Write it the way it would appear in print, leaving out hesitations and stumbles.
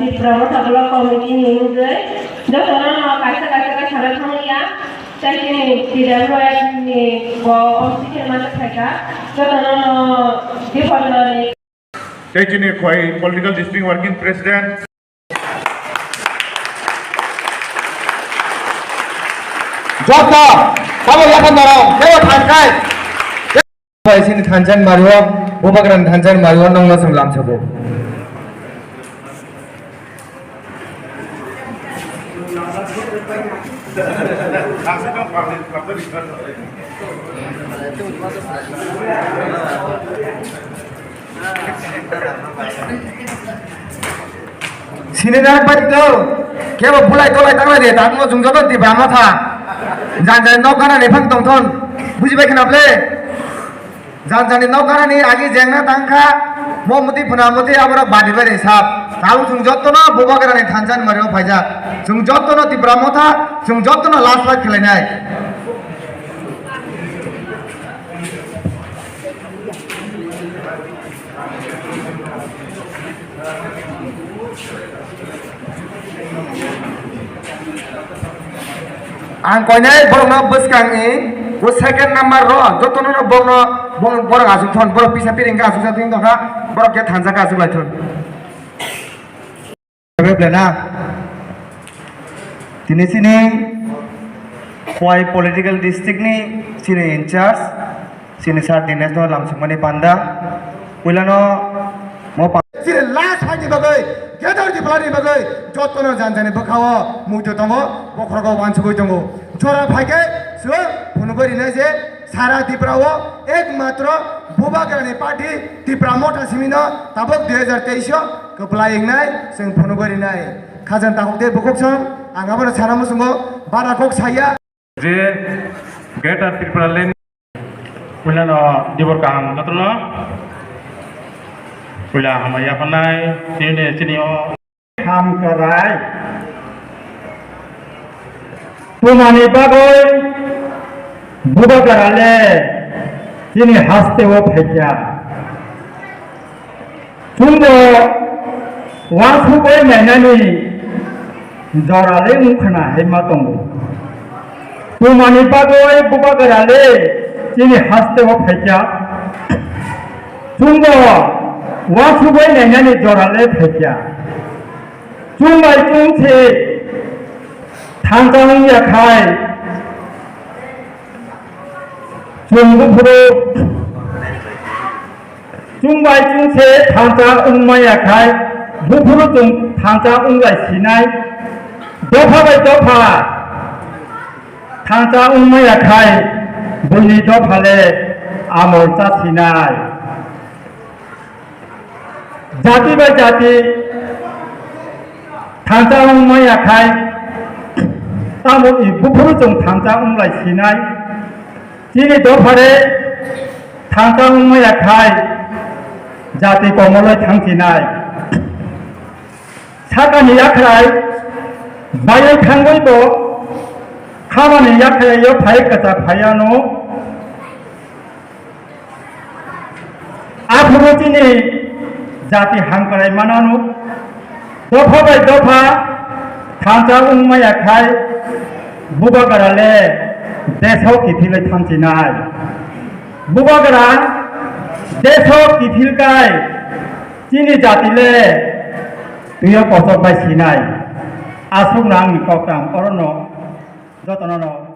Di Promote adalah komiti minggu, jadi kata-kata cara thangnya, jadi tidak boleh ni bawa oksigen masuk mereka, jadi di mana ni. Jadi ni kuai political district working president. Joko, kamu yakin dorong, lewat hankai. Di sini Tanjan Mario, Bupagaran Tanjan Mario nonglo sembilan coba. Sini nak betul, kau bulai tolai tangan dia, tak mau jungjodoh di bawah mata. Jangan nokana ni pang tongton, buji baik kenapa le? Jangan nokana ni agi jengna tangka, mau muti puna muti abrak badi badi sab. Kalau jungjodoh na Bupagaran ni Tanjan Mario faja, jungjodoh na di bawah mata, jungjodoh na last last kelainan. Ang koinai borong bus kangi, bus second number ro, jotono no borong asuk thon, borong pisa piring ka asuk sating toka, borong ke thansa ka asuk lai thon. Berbeda. Sini kuai political district ni sini in charge, sini saat dinas no langsung mani panda, ulano mau. Sini last haji bagai. Jadar di pelari bagai, jotono janjane bakawa, mujo tongo, bokrago wansugoi tongo. Chora phaikai, so phunubari nase, sara diprawo, ekmatra Bupagaran party dipramota simina, tabok 2023 keplaying nai, sing phunubari nai. Khajan takok de bukok song, angabana chanamu sungo, barakok saya. Je Greater Tripura Lane, ulano dibor kaham, katulno. Pula hamaya panai, sini ham kerai, pumani bagai, Bupagaran le, sini haste wo pheja. Tunggu, wasu koi menani, jorale mukhna hematonggu. Pumani bagai Bupagaran le, sini haste wo pheja. Tunggu. Wasu koi nanyani jorale pheja. Chungbai chungche thanjang yakai. Chungbupuru. Chungbai chungche thanjang ungmai yakai. Bupuru chung thanjang ungbai sinai. Dopa bai dopa. Thanjang ungmai yakai. Buni dopa le amorta sinai. Jati by jati, thansa ungmai akai, tamu ibu puru jong thansa unglai sinai, sini dopare thansa ungmai akai, jati komolai thang sinai, sakani yakrai, bayai thangoi bo, khamani yakrai yo phai kata phayano, apuru sini. Jati hangkarai mananu, dopa by dopa, thansa ungmai akai, Bupagaran le, deso kithile thamchinai. Bupagaran, deso kithil kai, sini jati le, tuyo posok by sinai. Asuk nang mikok tang orono, jotono no.